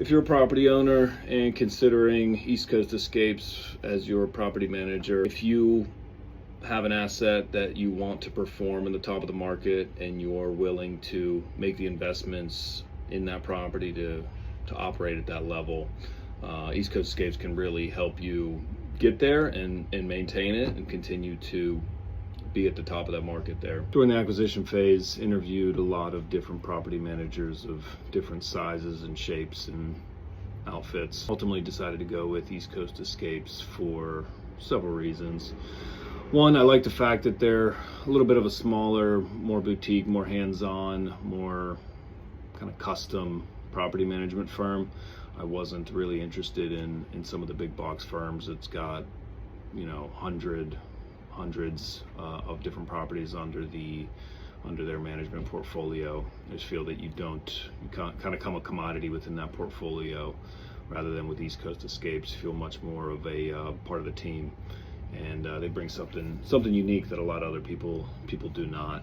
If you're a property owner and considering East Coast Escapes as your property manager, if you have an asset that you want to perform in the top of the market and you're willing to make the investments in that property to operate at that level, East Coast Escapes can really help you get there and maintain it and continue to be at the top of that market there. During the acquisition phase, interviewed a lot of different property managers of different sizes and shapes and outfits. Ultimately decided to go with East Coast Escapes for several reasons. One, I like the fact that they're a little bit of a smaller, more boutique, more hands-on, more kind of custom property management firm. I wasn't really interested in some of the big box firms that's got, hundreds of different properties under their management portfolio. I just feel that you kind of come a commodity within that portfolio, rather than with East Coast Escapes, feel much more of a part of the team, and they bring something unique that a lot of other people do not.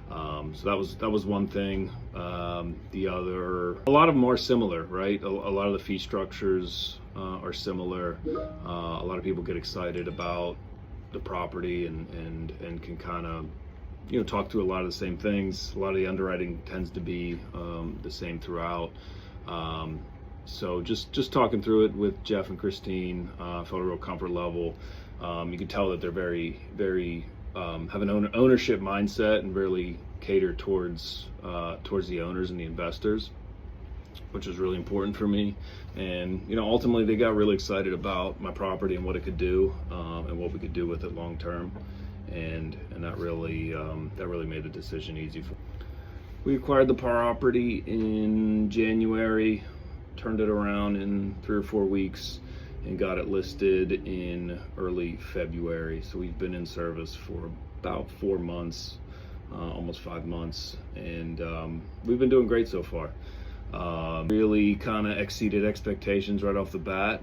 So that was one thing. The other, a lot of them are similar, right? A lot of the fee structures are similar. A lot of people get excited about the property and can kind of talk through a lot of the same things. A lot of the underwriting tends to be the same throughout. So just talking through it with Jeff and Christine, felt a real comfort level. You can tell that they're very have an ownership mindset and really cater towards the owners and the investors, which is really important for me. And ultimately they got really excited about my property and what it could do, and what we could do with it long term, and that really made the decision easy. We acquired the property in January, turned it around in 3 or 4 weeks, and got it listed in early February. So we've been in service for about 4 months, almost 5 months, and we've been doing great so far. Really kind of exceeded expectations right off the bat,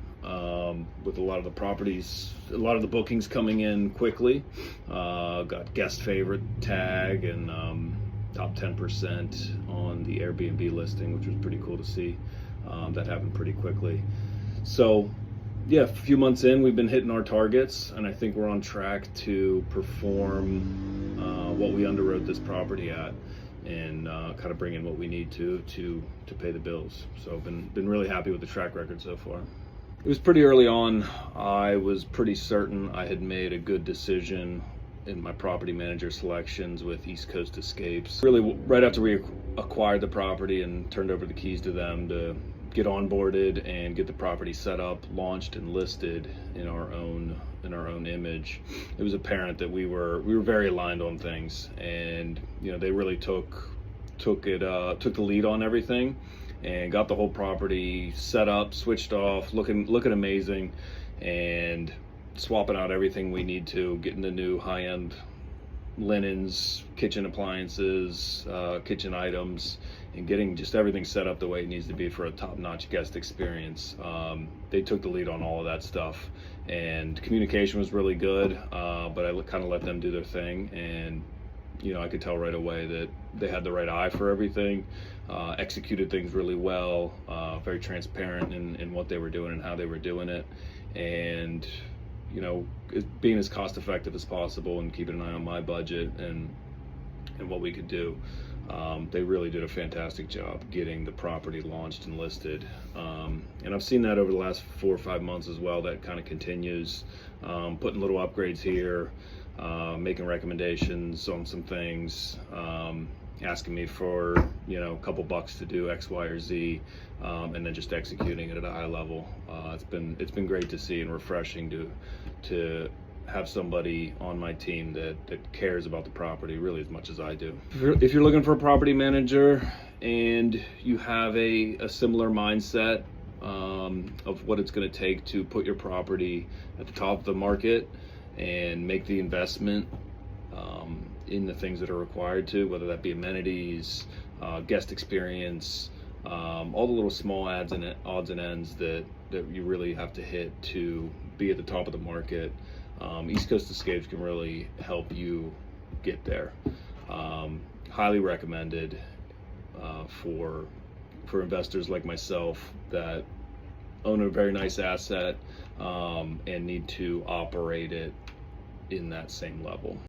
with a lot of the properties, a lot of the bookings coming in quickly. Got guest favorite tag and top 10% on the Airbnb listing, which was pretty cool to see. That happened pretty quickly. So yeah, a few months in, we've been hitting our targets, and I think we're on track to perform what we underwrote this property at, and kind of bring in what we need to pay the bills. So been really happy with the track record so far. It was pretty early on. I was pretty certain I had made a good decision in my property manager selections with East Coast Escapes. Really, right after we acquired the property and turned over the keys to them to get onboarded and get the property set up, launched, and listed in our own image, it was apparent that we were very aligned on things, and they really took the lead on everything and got the whole property set up, switched off, looking amazing, and swapping out everything we need to, getting the new high-end linens, kitchen appliances, kitchen items, and getting just everything set up the way it needs to be for a top-notch guest experience. They took the lead on all of that stuff, and communication was really good, but I kind of let them do their thing, and I could tell right away that they had the right eye for everything, executed things really well, very transparent in what they were doing and how they were doing it, and being as cost effective as possible and keeping an eye on my budget and what we could do. They really did a fantastic job getting the property launched and listed. And I've seen that over the last 4 or 5 months as well. That kind of continues, putting little upgrades here, making recommendations on some things, asking me for a couple bucks to do X, Y, or Z, and then just executing it at a high level. It's been great to see and refreshing to have somebody on my team that cares about the property really as much as I do. If you're looking for a property manager and you have a similar mindset of what it's going to take to put your property at the top of the market and make the investment in the things that are required to, whether that be amenities, guest experience, all the little small odds and ends that you really have to hit to be at the top of the market, East Coast Escapes can really help you get there. Highly recommended for for investors like myself that own a very nice asset and need to operate it in that same level.